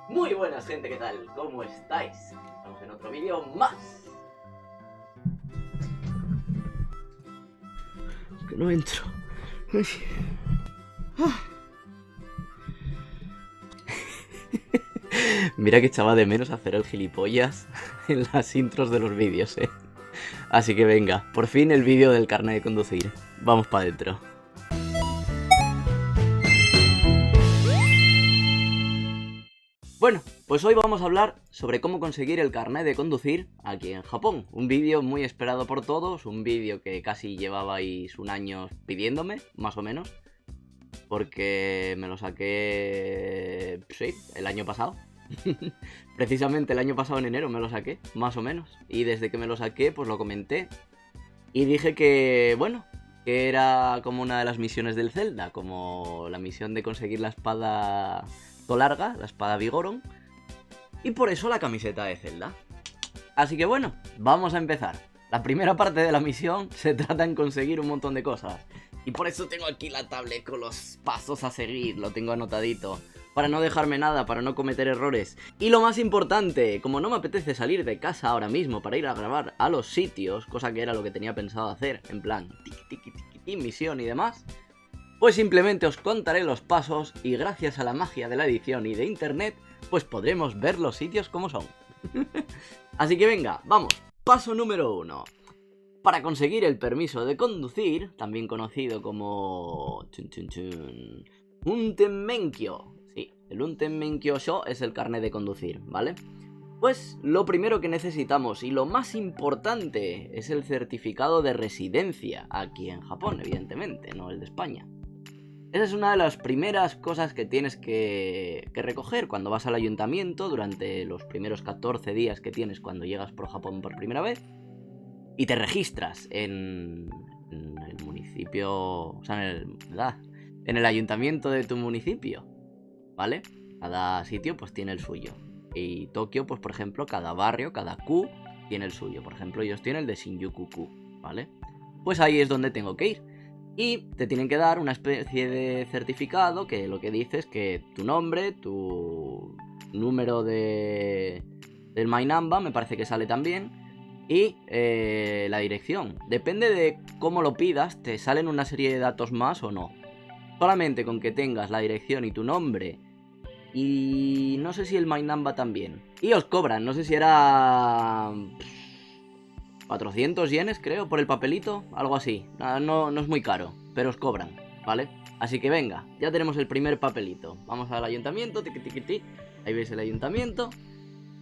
Muy buenas, gente, ¿qué tal? ¿Cómo estáis? Estamos en otro vídeo más. Que no entro. Mira que echaba de menos hacer el gilipollas en las intros de los vídeos, Así que venga, por fin el vídeo del carnet de conducir. Vamos para adentro. Bueno, pues hoy vamos a hablar sobre cómo conseguir el carnet de conducir aquí en Japón. Un vídeo muy esperado por todos, un vídeo que casi llevabais un año pidiéndome, más o menos. Porque me lo saqué, sí, el año pasado. Precisamente el año pasado en enero me lo saqué, más o menos. Y desde que me lo saqué, pues lo comenté. Y dije que, bueno, que era como una de las misiones del Zelda, como la misión de conseguir la espada Tolarga, la espada Vigoron. Y por eso la camiseta de Zelda. Así que bueno, vamos a empezar. La primera parte de la misión se trata en conseguir un montón de cosas. Y por eso tengo aquí la tablet con los pasos a seguir, lo tengo anotadito. Para no dejarme nada, para no cometer errores. Y lo más importante, como no me apetece salir de casa ahora mismo para ir a grabar a los sitios, cosa que era lo que tenía pensado hacer, en plan, tiki, misión y demás, pues simplemente os contaré los pasos y gracias a la magia de la edición y de internet, pues podremos ver los sitios como son. Así que venga, vamos. Paso número 1. Para conseguir el permiso de conducir, también conocido como Untenmenkyo. Sí, el Untenmenkyo Sho es el carnet de conducir, ¿vale? Pues lo primero que necesitamos y lo más importante es el certificado de residencia aquí en Japón, evidentemente, no el de España. Esa es una de las primeras cosas que tienes que recoger cuando vas al ayuntamiento durante los primeros 14 días que tienes cuando llegas por Japón por primera vez. Y te registras en el municipio, o sea, en el ayuntamiento de tu municipio, ¿vale? Cada sitio pues tiene el suyo. Y Tokio, pues por ejemplo, cada barrio, cada Q tiene el suyo. Por ejemplo, ellos tienen el de Shinjuku-ku, ¿vale? Pues ahí es donde tengo que ir. Y te tienen que dar una especie de certificado que lo que dice es que tu nombre, tu número del My Number, me parece que sale también, y la dirección. Depende de cómo lo pidas, te salen una serie de datos más o no. Solamente con que tengas la dirección y tu nombre. Y no sé si el My Number también. Y os cobran, no sé si era 400 yenes, creo, por el papelito. Algo así. No es muy caro, pero os cobran, ¿vale? Así que venga, ya tenemos el primer papelito. Vamos al ayuntamiento, tiqui. Ahí veis el ayuntamiento.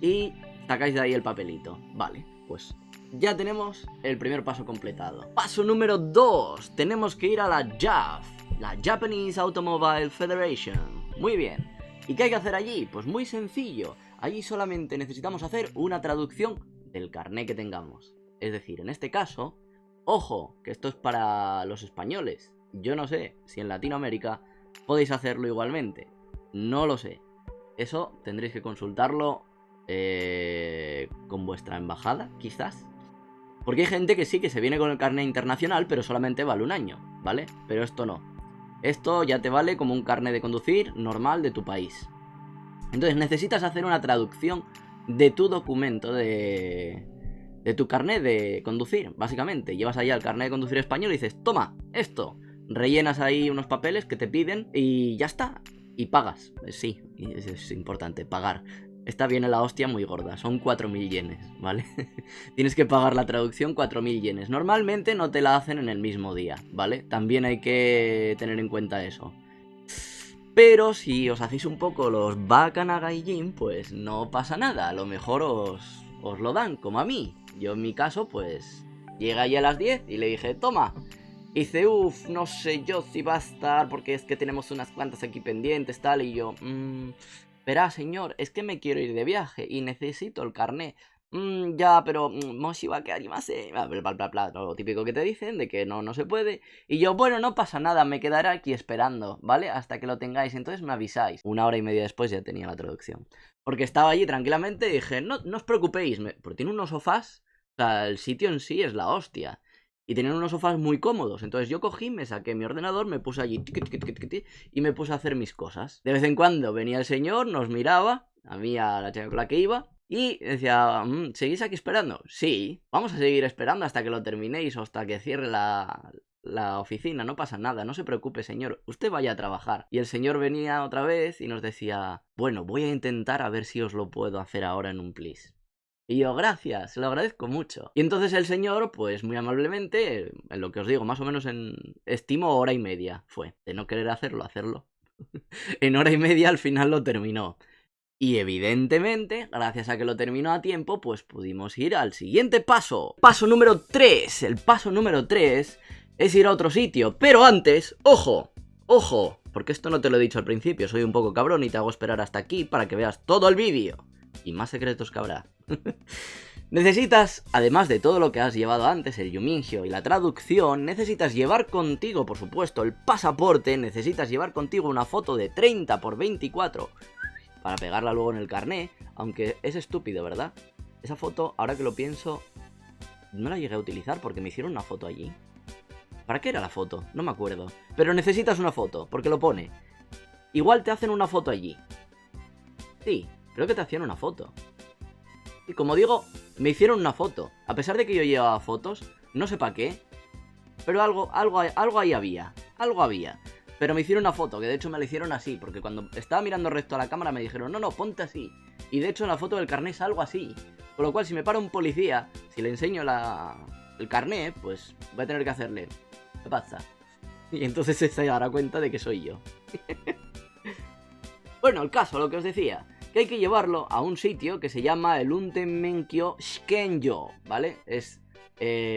Y sacáis de ahí el papelito. Vale, pues ya tenemos el primer paso completado. Paso número 2. Tenemos que ir a la JAF, la Japanese Automobile Federation. Muy bien. ¿Y qué hay que hacer allí? Pues muy sencillo. Allí solamente necesitamos hacer una traducción del carné que tengamos. Es decir, en este caso, ojo, que esto es para los españoles. Yo no sé si en Latinoamérica podéis hacerlo igualmente. No lo sé. Eso tendréis que consultarlo con vuestra embajada, quizás. Porque hay gente que sí, que se viene con el carnet internacional, pero solamente vale un año, ¿vale? Pero esto no. Esto ya te vale como un carnet de conducir normal de tu país. Entonces necesitas hacer una traducción de tu documento de tu carnet de conducir, básicamente. Llevas allá el carnet de conducir español y dices, toma, esto. Rellenas ahí unos papeles que te piden y ya está. Y pagas. Sí, es importante, pagar. Esta viene la hostia muy gorda, son 4.000 yenes, ¿vale? Tienes que pagar la traducción 4.000 yenes. Normalmente no te la hacen en el mismo día, ¿vale? También hay que tener en cuenta eso. Pero si os hacéis un poco los Bakanagaijin, pues no pasa nada. A lo mejor os lo dan, como a mí. Yo en mi caso, pues llegué allí a las 10 y le dije, toma. Y dice, no sé yo si va a estar porque es que tenemos unas cuantas aquí pendientes, tal. Y yo, verá, señor, es que me quiero ir de viaje y necesito el carné. Ya, pero Moshi va a quedar más, bla, lo típico que te dicen de que no se puede. Y yo, bueno, no pasa nada, me quedaré aquí esperando, ¿vale? Hasta que lo tengáis, entonces me avisáis. 1 hora y media después ya tenía la traducción. Porque estaba allí tranquilamente y dije, no os preocupéis, porque tiene unos sofás, o sea, el sitio en sí es la hostia. Y tenían unos sofás muy cómodos. Entonces yo cogí, me saqué mi ordenador, me puse allí y me puse a hacer mis cosas. De vez en cuando venía el señor, nos miraba, a mí, a la chica con la que iba. Y decía, ¿seguís aquí esperando? Sí, vamos a seguir esperando hasta que lo terminéis o hasta que cierre la oficina, no pasa nada, no se preocupe señor, usted vaya a trabajar. Y el señor venía otra vez y nos decía, bueno, voy a intentar a ver si os lo puedo hacer ahora en un plis. Y yo, gracias, se lo agradezco mucho. Y entonces el señor, pues muy amablemente, en lo que os digo, más o menos estimo hora y media fue, de no querer hacerlo. En hora y media al final lo terminó. Y evidentemente, gracias a que lo terminó a tiempo, pues pudimos ir al siguiente paso. Paso número 3. El paso número 3 es ir a otro sitio. Pero antes, ojo, porque esto no te lo he dicho al principio, soy un poco cabrón y te hago esperar hasta aquí para que veas todo el vídeo. Y más secretos que habrá. Necesitas, además de todo lo que has llevado antes, el Yumingyo y la traducción, necesitas llevar contigo, por supuesto, el pasaporte, necesitas llevar contigo una foto de 30 por 24 para pegarla luego en el carné, aunque es estúpido, ¿verdad? Esa foto, ahora que lo pienso, no la llegué a utilizar porque me hicieron una foto allí. ¿Para qué era la foto? No me acuerdo. Pero necesitas una foto, porque lo pone. Igual te hacen una foto allí. Sí, creo que te hacían una foto. Y como digo, me hicieron una foto. A pesar de que yo llevaba fotos, no sé para qué, pero algo ahí había. Algo había. Pero me hicieron una foto, que de hecho me la hicieron así, porque cuando estaba mirando recto a la cámara me dijeron, no, ponte así. Y de hecho en la foto del carné es algo así. Con lo cual, si me para un policía, si le enseño el carné, pues voy a tener que hacerle, ¿qué pasa? Y entonces se dará cuenta de que soy yo. Bueno, el caso, lo que os decía, que hay que llevarlo a un sitio que se llama el Untenmenkyo Shikenyo, ¿vale? Es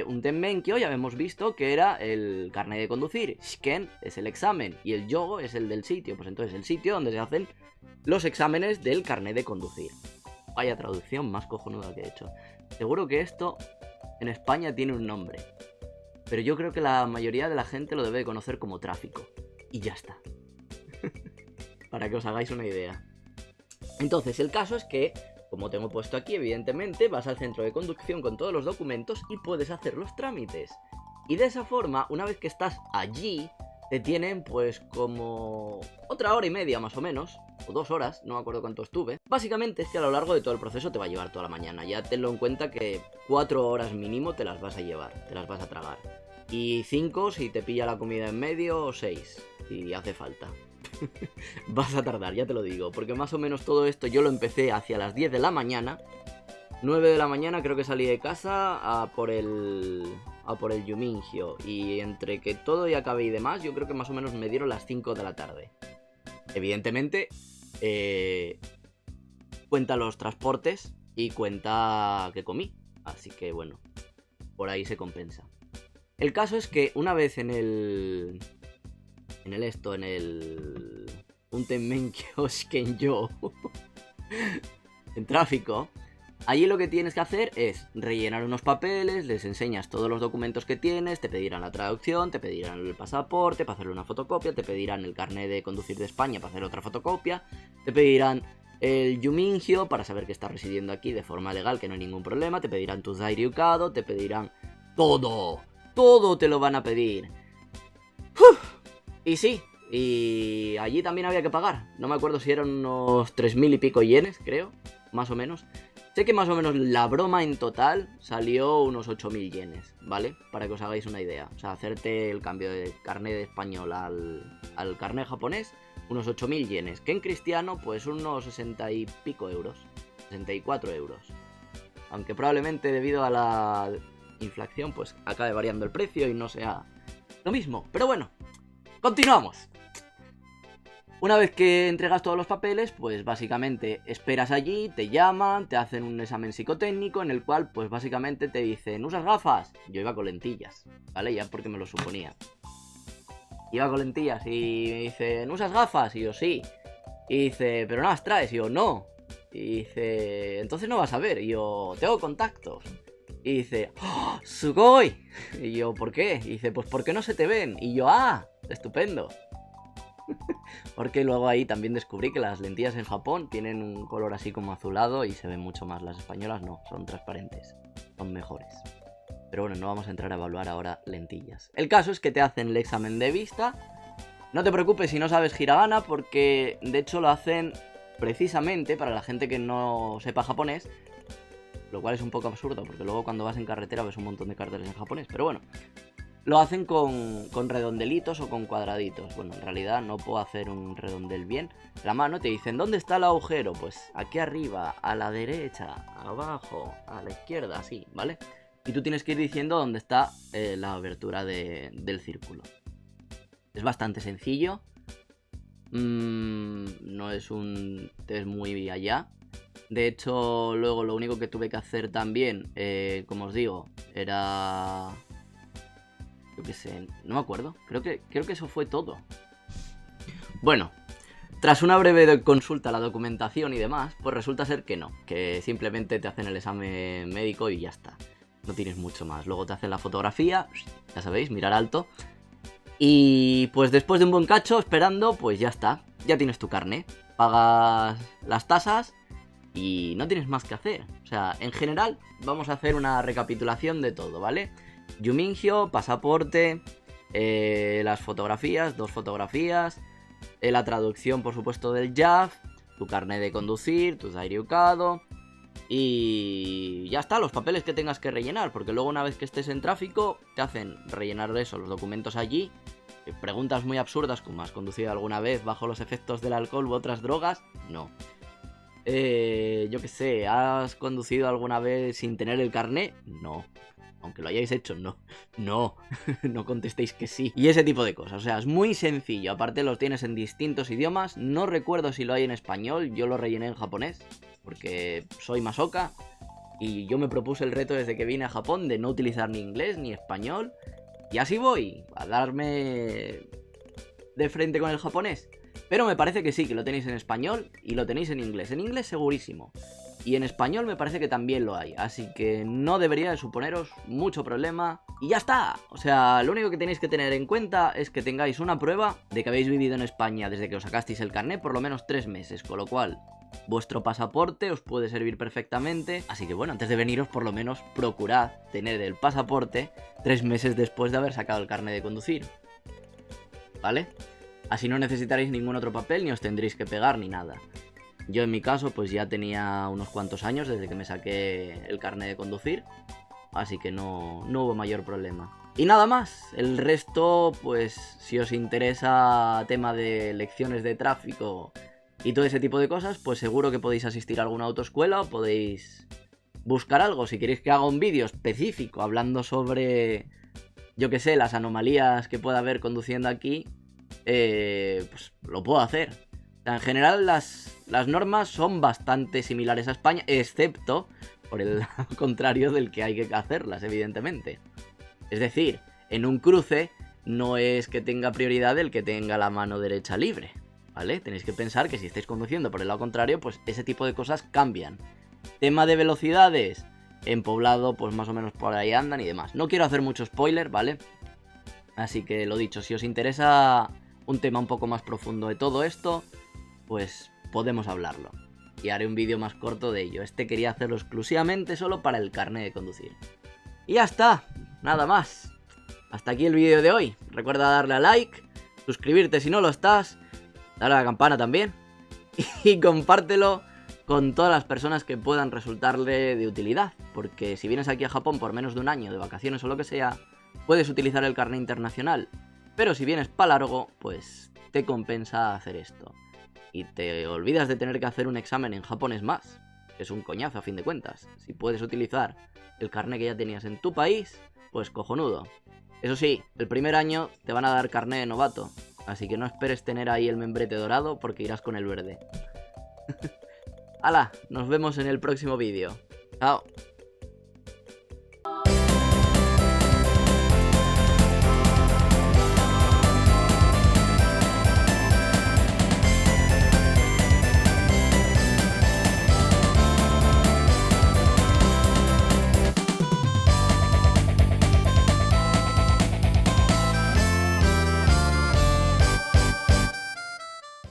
un Tenmenkyo, ya hemos visto que era el carnet de conducir, Shiken es el examen y el Yogo es el del sitio, pues entonces el sitio donde se hacen los exámenes del carnet de conducir. Vaya traducción más cojonuda que he hecho. Seguro que esto en España tiene un nombre, pero yo creo que la mayoría de la gente lo debe de conocer como tráfico. Y ya está. Para que os hagáis una idea. Entonces, el caso es que, como tengo puesto aquí, evidentemente, vas al centro de conducción con todos los documentos y puedes hacer los trámites. Y de esa forma, una vez que estás allí, te tienen pues como otra hora y media más o menos, o 2 horas, no me acuerdo cuánto estuve. Básicamente es que a lo largo de todo el proceso te va a llevar toda la mañana. Ya tenlo en cuenta que 4 horas mínimo te las vas a llevar, te las vas a tragar. Y 5 si te pilla la comida en medio, o 6 si hace falta. Vas a tardar, ya te lo digo, porque más o menos todo esto yo lo empecé hacia las 10 de la mañana. 9 de la mañana creo que salí de casa a por el Yumingyo. Y entre que todo ya acabé y demás, yo creo que más o menos me dieron las 5 de la tarde. Evidentemente, cuenta los transportes y cuenta que comí. Así que bueno, por ahí se compensa. El caso es que una vez en el Untenmenkyo Shikenyo en tráfico, allí lo que tienes que hacer es rellenar unos papeles, les enseñas todos los documentos que tienes, te pedirán la traducción, te pedirán el pasaporte para hacerle una fotocopia, te pedirán el carnet de conducir de España para hacer otra fotocopia, te pedirán el Yumingyo para saber que estás residiendo aquí de forma legal, que no hay ningún problema, te pedirán tu Zairyukado, te pedirán todo te lo van a pedir. ¡Uf! Y sí, y allí también había que pagar. No me acuerdo si eran unos 3000 y pico yenes, creo, más o menos. Sé que más o menos la broma en total salió unos 8000 yenes, ¿vale? Para que os hagáis una idea. O sea, hacerte el cambio de carnet de español al carnet japonés, unos 8000 yenes. Que en cristiano, pues unos 60 y pico euros. 64 euros. Aunque probablemente debido a la inflación, pues acabe variando el precio y no sea lo mismo. Pero bueno. Continuamos. Una vez que entregas todos los papeles, pues básicamente esperas allí, te llaman, te hacen un examen psicotécnico en el cual pues básicamente te dicen, ¿usas gafas? Yo iba con lentillas, ¿vale? Ya porque me lo suponía. Iba con lentillas y me dicen, ¿usas gafas? Y yo, sí. Y dice, ¿pero no las traes? Y yo, no. Y dice, entonces no vas a ver. Y yo, tengo contactos. Y dice, ¡oh, sugoi! Y yo, ¿por qué? Y dice, pues porque no se te ven. Y yo, ¡ah! Estupendo. Porque luego ahí también descubrí que las lentillas en Japón tienen un color así como azulado y se ven mucho más. Las españolas no, son transparentes, son mejores. Pero bueno, no vamos a entrar a evaluar ahora lentillas. El caso es que te hacen el examen de vista. No te preocupes si no sabes hiragana, porque de hecho lo hacen precisamente para la gente que no sepa japonés, lo cual es un poco absurdo, porque luego cuando vas en carretera ves un montón de carteles en japonés, pero bueno, lo hacen con redondelitos o con cuadraditos. Bueno, en realidad no puedo hacer un redondel bien. La mano te dicen, ¿dónde está el agujero? Pues aquí arriba, a la derecha, abajo, a la izquierda, así, ¿vale? Y tú tienes que ir diciendo dónde está la abertura del círculo. Es bastante sencillo. No es un test muy allá. De hecho, luego lo único que tuve que hacer también, como os digo, era... Yo qué sé, no me acuerdo. Creo que eso fue todo. Bueno, tras una breve consulta a la documentación y demás, pues resulta ser que no. Que simplemente te hacen el examen médico y ya está. No tienes mucho más. Luego te hacen la fotografía, ya sabéis, mirar alto. Y pues después de un buen cacho, esperando, pues ya está. Ya tienes tu carné. Pagas las tasas y no tienes más que hacer. O sea, en general, vamos a hacer una recapitulación de todo, ¿vale? Yumingyo, pasaporte, las fotografías, 2 fotografías, la traducción, por supuesto, del JAF, tu carnet de conducir, tu Dairyukado y ya está, los papeles que tengas que rellenar, porque luego una vez que estés en tráfico te hacen rellenar de eso, los documentos allí. Preguntas muy absurdas como ¿has conducido alguna vez bajo los efectos del alcohol u otras drogas? No. Yo qué sé, ¿has conducido alguna vez sin tener el carné? No. Aunque lo hayáis hecho, no. No. No contestéis que sí. Y ese tipo de cosas. O sea, es muy sencillo. Aparte los tienes en distintos idiomas. No recuerdo si lo hay en español. Yo lo rellené en japonés. Porque soy masoka. Y yo me propuse el reto desde que vine a Japón de no utilizar ni inglés ni español. Y así voy. A darme de frente con el japonés. Pero me parece que sí, que lo tenéis en español y lo tenéis en inglés. En inglés segurísimo. Y en español me parece que también lo hay. Así que no debería de suponeros mucho problema. Y ya está. O sea, lo único que tenéis que tener en cuenta es que tengáis una prueba de que habéis vivido en España desde que os sacasteis el carnet por lo menos 3 meses. Con lo cual, vuestro pasaporte os puede servir perfectamente. Así que bueno, antes de veniros por lo menos procurad tener el pasaporte 3 meses después de haber sacado el carnet de conducir. ¿Vale? Así no necesitaréis ningún otro papel ni os tendréis que pegar ni nada. Yo en mi caso pues ya tenía unos cuantos años desde que me saqué el carnet de conducir, así que no hubo mayor problema. Y nada más, el resto pues si os interesa tema de lecciones de tráfico y todo ese tipo de cosas, pues seguro que podéis asistir a alguna autoescuela o podéis buscar algo. Si queréis que haga un vídeo específico hablando sobre, yo que sé, las anomalías que pueda haber conduciendo aquí, pues lo puedo hacer. En general las normas son bastante similares a España, excepto por el lado contrario del que hay que hacerlas, evidentemente. Es decir, en un cruce no es que tenga prioridad el que tenga la mano derecha libre, ¿vale? Tenéis que pensar que si estáis conduciendo por el lado contrario, pues ese tipo de cosas cambian. Tema de velocidades, en poblado pues más o menos por ahí andan y demás. No quiero hacer mucho spoiler, ¿vale? Así que lo dicho, si os interesa un tema un poco más profundo de todo esto, pues podemos hablarlo. Y haré un vídeo más corto de ello. Este quería hacerlo exclusivamente solo para el carnet de conducir. Y ya está, nada más. Hasta aquí el vídeo de hoy. Recuerda darle a like, suscribirte si no lo estás, darle a la campana también y compártelo con todas las personas que puedan resultarle de utilidad. Porque si vienes aquí a Japón por menos de un año de vacaciones o lo que sea, puedes utilizar el carnet internacional. Pero si vienes para largo, pues te compensa hacer esto. Y te olvidas de tener que hacer un examen en japonés más. Es un coñazo a fin de cuentas. Si puedes utilizar el carnet que ya tenías en tu país, pues cojonudo. Eso sí, el primer año te van a dar carnet de novato. Así que no esperes tener ahí el membrete dorado porque irás con el verde. ¡Hala! Nos vemos en el próximo vídeo. ¡Chao!